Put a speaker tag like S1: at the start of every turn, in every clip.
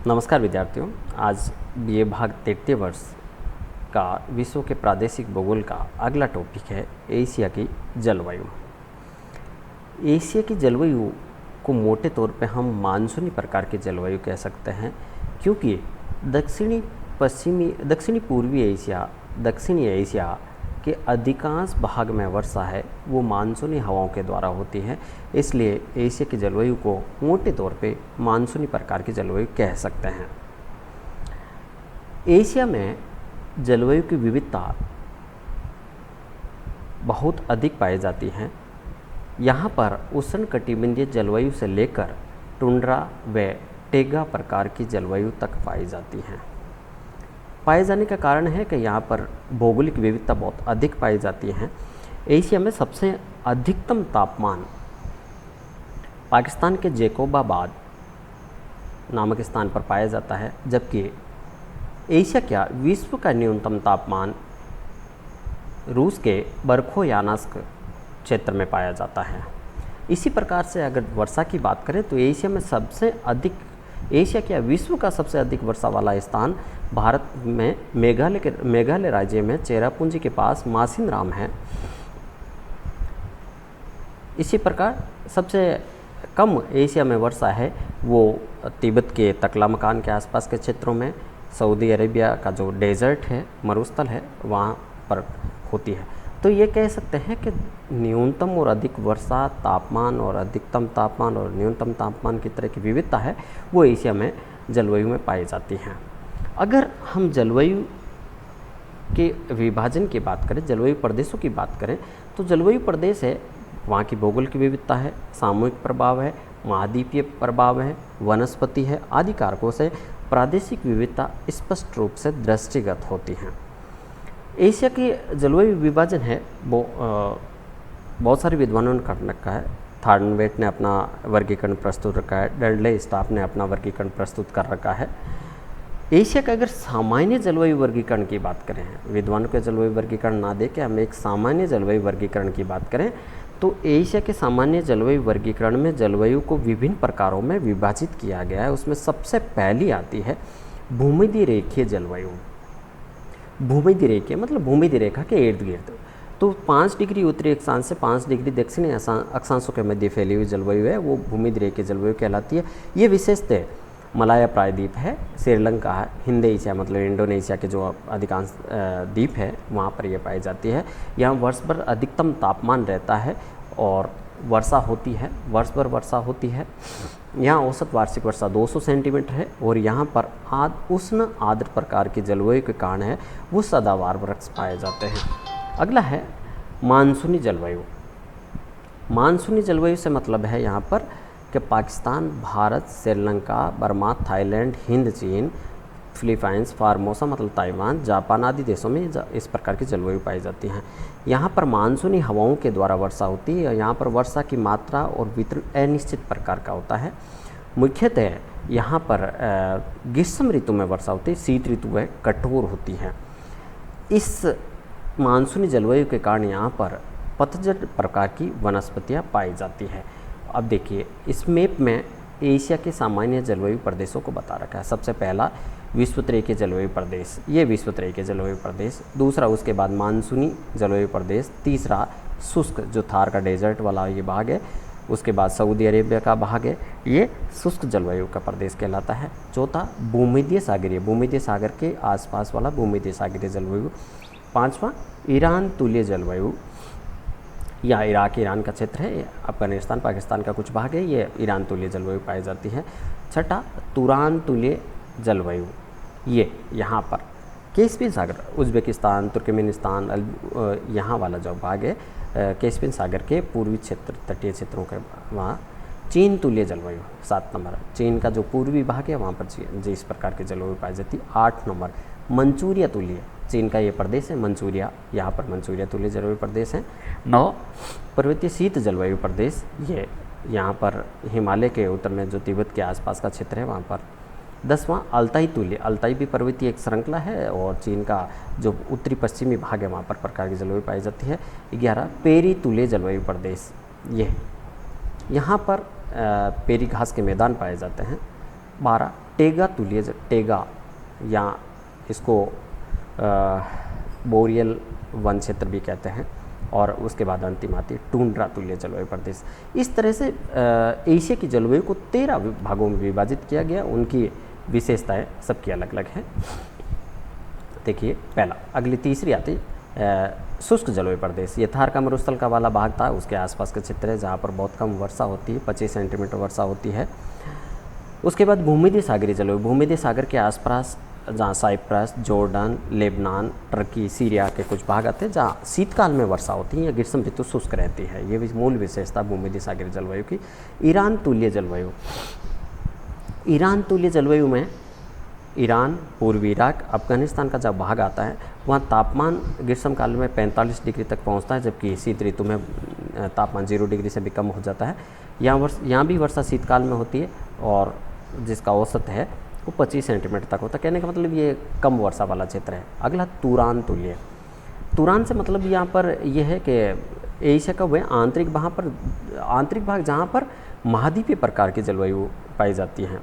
S1: नमस्कार विद्यार्थियों। आज बीए भाग 33 वर्ष का विश्व के प्रादेशिक भूगोल का अगला टॉपिक है एशिया की जलवायु। एशिया की जलवायु को मोटे तौर पे हम मानसूनी प्रकार की जलवायु कह सकते हैं, क्योंकि दक्षिणी पूर्वी एशिया, दक्षिणी एशिया के अधिकांश भाग में वर्षा है वो मानसूनी हवाओं के द्वारा होती है। इसलिए एशिया की जलवायु को मोटे तौर पे मानसूनी प्रकार की जलवायु कह सकते हैं। एशिया में जलवायु की विविधता बहुत अधिक पाई जाती है। यहाँ पर उष्णकटिबंधीय जलवायु से लेकर टुंड्रा व टेगा प्रकार की जलवायु तक पाई जाती हैं। पाए जाने का कारण है कि यहाँ पर भौगोलिक विविधता बहुत अधिक पाई जाती है। एशिया में सबसे अधिकतम तापमान पाकिस्तान के जैकोबाबाद नामक स्थान पर पाया जाता है, जबकि एशिया का विश्व का न्यूनतम तापमान रूस के बरखोयानस्क क्षेत्र में पाया जाता है। इसी प्रकार से अगर वर्षा की बात करें तो एशिया क्या विश्व का सबसे अधिक वर्षा वाला स्थान भारत में मेघालय राज्य में चेरापूंजी के पास मासिनराम है। इसी प्रकार सबसे कम एशिया में वर्षा है वो तिब्बत के तकलामकान के आसपास के क्षेत्रों में, सऊदी अरेबिया का जो डेजर्ट है, मरुस्थल है, वहाँ पर होती है। तो ये कह सकते हैं कि न्यूनतम और अधिक वर्षा, तापमान और अधिकतम तापमान और न्यूनतम तापमान की तरह की विविधता है वो एशिया में जलवायु में पाई जाती हैं। अगर हम जलवायु के विभाजन की बात करें, जलवायु प्रदेशों की बात करें, तो जलवायु प्रदेश है वहाँ की भूगोल की विविधता है, सामूहिक प्रभाव है, महाद्वीपीय प्रभाव है, वनस्पति है आदि कारकों से प्रादेशिक विविधता स्पष्ट रूप से दृष्टिगत होती हैं। एशिया की जलवायु विभाजन है वो बहुत सारे विद्वानों ने कर रखा है। थार्नवेट ने अपना वर्गीकरण प्रस्तुत रखा है, डडले स्टाफ ने अपना वर्गीकरण प्रस्तुत कर रखा है। एशिया का अगर सामान्य जलवायु वर्गीकरण की बात करें, विद्वानों के जलवायु वर्गीकरण ना दे के हम एक सामान्य जलवायु वर्गीकरण की बात करें, तो एशिया के सामान्य जलवायु वर्गीकरण में जलवायु को विभिन्न प्रकारों में विभाजित किया गया है। उसमें सबसे पहली आती है भूमध्य रेखीय जलवायु। भूमध्य रेखीय मतलब भूमध्य रेखा के इर्द गिर्द, तो 5 डिग्री उत्तरी अक्षांश से 5 डिग्री दक्षिणी अक्षांशों के मध्य फैली हुई जलवायु है वो भूमध्य रेखीय जलवायु कहलाती है। ये विशेषतः मलाया प्रायद्वीप है, श्रीलंका है, हिंद एशिया मतलब इंडोनेशिया के जो अधिकांश द्वीप है वहाँ पर यह पाई जाती है। यहाँ वर्ष भर अधिकतम तापमान रहता है और वर्षा होती है, वर्ष भर वर्षा होती है। यहाँ औसत वार्षिक वर्षा 200 सेंटीमीटर है और यहाँ पर उष्ण आर्द्र प्रकार की जलवायु के कारण है वो सदाबहार वृक्ष पाए जाते हैं। अगला है मानसूनी जलवायु। मानसूनी जलवायु से मतलब है यहाँ पर कि पाकिस्तान, भारत, श्रीलंका, बर्मा, थाईलैंड, हिंद, चीन, फिलीपाइंस, फार्मोसा मतलब ताइवान, जापान आदि देशों में इस प्रकार की जलवायु पाई जाती हैं। यहाँ पर मानसूनी हवाओं के द्वारा वर्षा होती है। यहाँ पर वर्षा की मात्रा और वितरण अनिश्चित प्रकार का होता है। मुख्यतः यहाँ पर ग्रीष्म ऋतु में वर्षा होती है, शीत ऋतु में कठोर होती है। इस मानसूनी जलवायु के कारण यहाँ पर पतझड़ प्रकार की वनस्पतियाँ पाई जाती है। अब देखिए इस मैप में एशिया के सामान्य जलवायु प्रदेशों को बता रखा है। सबसे पहला विश्वतरीय के जलवायु प्रदेश, ये विश्वतरीय के जलवायु प्रदेश। दूसरा उसके बाद मानसूनी जलवायु प्रदेश। तीसरा शुष्क जो थार का डेजर्ट वाला ये भाग है। उसके बाद सऊदी अरेबिया का भाग है, ये शुष्क जलवायु का प्रदेश कहलाता है। चौथा भूमध्य सागरीय, भूमध्य सागर के आसपास वाला भूमध्य सागरीय जलवायु। पाँचवा ईरान तुल्य जलवायु, या इराक ईरान का क्षेत्र है, अफगानिस्तान पाकिस्तान का कुछ भाग है, ये ईरान तुल्य जलवायु पाई जाती है। छठा तुरान तुल्य जलवायु, ये यहाँ पर कैस्पियन सागर, उज्बेकिस्तान, तुर्कमेनिस्तान यहाँ वाला जो भाग है कैस्पियन सागर के पूर्वी क्षेत्र, तटीय क्षेत्रों के वहाँ चीन तुल्य जलवायु 7 नंबर। चीन का जो पूर्वी भाग है वहाँ पर जिस प्रकार की जलवायु पाई जाती है। 8 नंबर मंचूरिया तुल्य, चीन का ये प्रदेश है मंचूरिया, यहाँ पर मंचूरिया तुल्य जलवायु प्रदेश है। 9 पर्वतीय शीत जलवायु प्रदेश, ये यहाँ पर हिमालय के उत्तर में जो तिब्बत के आसपास का क्षेत्र है वहाँ पर। 10वां अल्ताई तुल्य, अल्ताई भी पर्वतीय एक श्रृंखला है और चीन का जो उत्तरी पश्चिमी भाग है वहाँ पर प्रकार की जलवायु पाई जाती है। 11 पेरी तुल्य जलवायु प्रदेश, ये यहाँ पर पेरी घास के मैदान पाए जाते हैं। 12 टेगा तुल्य टेगा या इसको बोरियल वन क्षेत्र भी कहते हैं, और उसके बाद अंतिम आती है टुंड्रा तुल्य जलवायु प्रदेश। इस तरह से एशिया की जलवायु को 13 भागों में विभाजित किया गया। उनकी विशेषताएं सबकी अलग अलग हैं। देखिए पहला, अगली तीसरी आती शुष्क जलवायु प्रदेश। ये थार का मरुस्थल का वाला भाग था, उसके आसपास के क्षेत्र है जहाँ पर बहुत कम वर्षा होती है, 25 सेंटीमीटर वर्षा होती है। उसके बाद भूमध्य सागरीय जलवायु, भूमध्य सागर के आसपास जहाँ Cyprus, Jordan, Lebanon, Turkey, Syria के कुछ भाग आते हैं जहाँ शीतकाल में वर्षा होती है या ग्रीष्म ऋतु शुष्क रहती है। ये भी मूल विशेषता भूमध्य सागरीय जलवायु की। ईरान तुल्य जलवायु, ईरान तुल्य जलवायु में ईरान, पूर्वी इराक, अफगानिस्तान का जब भाग आता है वहाँ तापमान ग्रीष्मकाल में 45 डिग्री तक पहुँचता है, जबकि शीत ऋतु में तापमान 0 डिग्री से भी कम हो जाता है। यहाँ भी वर्षा शीतकाल में होती है और जिसका औसत है वो 25 सेंटीमीटर तक होता है। कहने का मतलब ये कम वर्षा वाला क्षेत्र है। अगला तुरान तुल्य, तुरान से मतलब यहाँ पर यह है कि एशिया का वह आंतरिक भाग जहाँ पर महाद्वीपीय प्रकार की जलवायु पाई जाती है,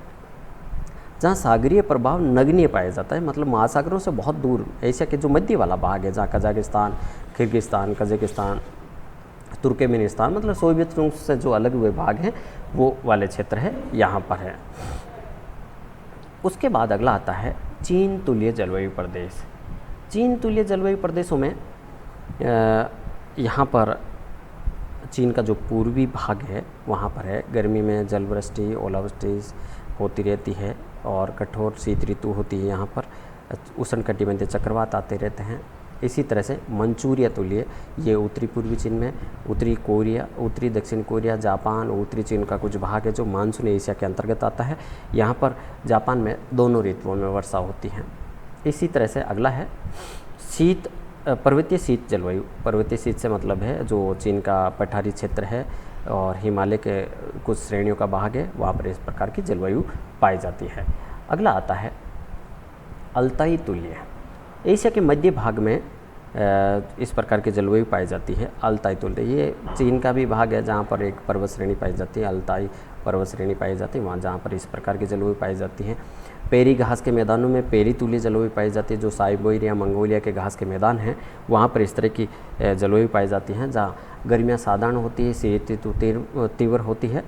S1: जहाँ सागरीय प्रभाव नगण्य पाया जाता है, मतलब महासागरों से बहुत दूर एशिया के जो मध्य वाला भाग है जहाँ कजाकिस्तान, किर्गिस्तान, कजाकिस्तान, तुर्कमेनिस्तान, मतलब सोवियत संघ से जो अलग हुए भाग हैं वो वाले क्षेत्र है, यहाँ पर है। उसके बाद अगला आता है चीन तुल्य जलवायु प्रदेश। चीन तुल्य जलवायु प्रदेशों में यहाँ पर चीन का जो पूर्वी भाग है वहाँ पर है गर्मी में जलवृष्टि, ओलावृष्टि होती रहती है और कठोर शीत ऋतु होती है। यहाँ पर उष्णकटिबंधीय चक्रवात आते रहते हैं। इसी तरह से मंचूरिया तुल्य, ये उत्तरी पूर्वी चीन में, उत्तरी कोरिया, उत्तरी दक्षिण कोरिया, जापान, उत्तरी चीन का कुछ भाग है जो मानसून एशिया के अंतर्गत आता है। यहाँ पर जापान में दोनों ऋतुओं में वर्षा होती है। इसी तरह से अगला है पर्वतीय शीत जलवायु। पर्वतीय शीत से मतलब है जो चीन का पठारी क्षेत्र है और हिमालय के कुछ श्रेणियों का भाग है, वहाँ पर इस प्रकार की जलवायु पाई जाती है। अगला आता है अल्ताई तुल्य। एशिया के मध्य भाग में इस प्रकार की जलवायु पाई जाती है। अल्ताई तुल्य ये चीन का भी भाग है जहाँ पर एक पर्वत श्रेणी पाई जाती है, अल्ताई पर्वत श्रेणी पाई जाती है, वहाँ जहाँ पर इस प्रकार की जलवायु पाई जाती है। पेरी घास के मैदानों में पेरी तुल्य जलवायु पाई जाती है। जो साइबेरिया, मंगोलिया के घास के मैदान हैं वहाँ पर इस तरह की जलवायु पाई जाती हैं जहाँ गर्मियाँ साधारण होती है, शीत ऋतु तीव्र होती है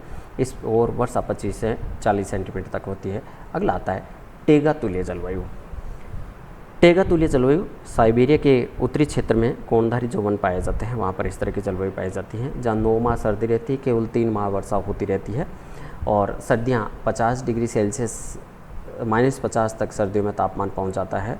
S1: और वर्षा 25 से 40 सेंटीमीटर तक होती है। अगला आता है टेगा तुल्य जलवायु। टेगा तुल्य जलवायु साइबेरिया के उत्तरी क्षेत्र में कोणधारी जो वन पाए जाते हैं वहाँ पर इस तरह की जलवायु पाई जाती है, जहाँ 9 माह सर्दी रहती है, केवल 3 माह वर्षा होती रहती है और सर्दियाँ 50 डिग्री सेल्सियस -50 तक सर्दियों में तापमान पहुँच जाता है।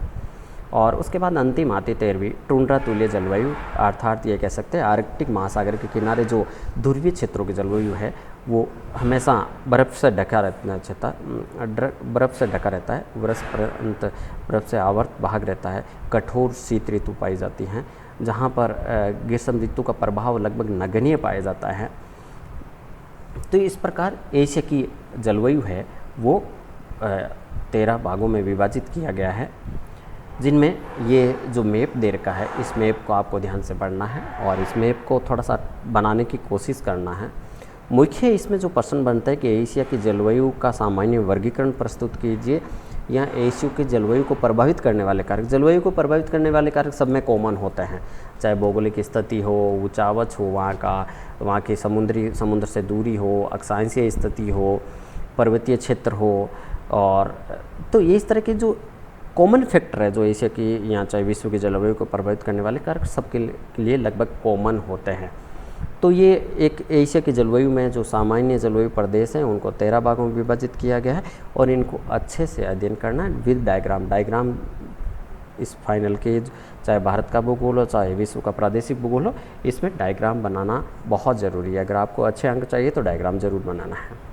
S1: और उसके बाद अंतिम आती 13वीं टुंड्रा तुल्य जलवायु, अर्थात ये कह सकते हैं आर्कटिक महासागर के किनारे जो ध्रुवीय क्षेत्रों की जलवायु है वो हमेशा बर्फ़ से ढका रहता है, बर्फ़ से आवर्त भाग रहता है। कठोर शीत ऋतु पाई जाती हैं जहाँ पर ग्रीष्म ऋतु का प्रभाव लगभग नगण्य पाया जाता है। तो इस प्रकार एशिया की जलवायु है वो 13 भागों में विभाजित किया गया है, जिनमें ये जो मैप दे रखा है इस मैप को आपको ध्यान से पढ़ना है और इस मैप को थोड़ा सा बनाने की कोशिश करना है। मुख्य इसमें जो प्रश्न बनता है कि एशिया की जलवायु का सामान्य वर्गीकरण प्रस्तुत कीजिए या एशिया की जलवायु को प्रभावित करने वाले कारक। जलवायु को प्रभावित करने वाले कारक सब में कॉमन होते हैं, चाहे भौगोलिक स्थिति हो, ऊंचावच हो, वहाँ की समुद्र से दूरी हो, अक्षांशीय स्थिति हो, पर्वतीय क्षेत्र हो, और तो ये इस तरह के जो कॉमन फैक्टर है जो एशिया की या चाहे विश्व की जलवायु को प्रभावित करने वाले कारक सबके लिए लगभग कॉमन होते हैं। तो ये एक एशिया की जलवायु में जो सामान्य जलवायु प्रदेश हैं उनको 13 भागों में विभाजित किया गया है और इनको अच्छे से अध्ययन करना है विद डायग्राम। इस फाइनल के चाहे भारत का भूगोल हो चाहे विश्व का प्रादेशिक भूगोल हो, इसमें डायग्राम बनाना बहुत ज़रूरी है। अगर आपको अच्छे अंक चाहिए तो डायग्राम ज़रूर बनाना है।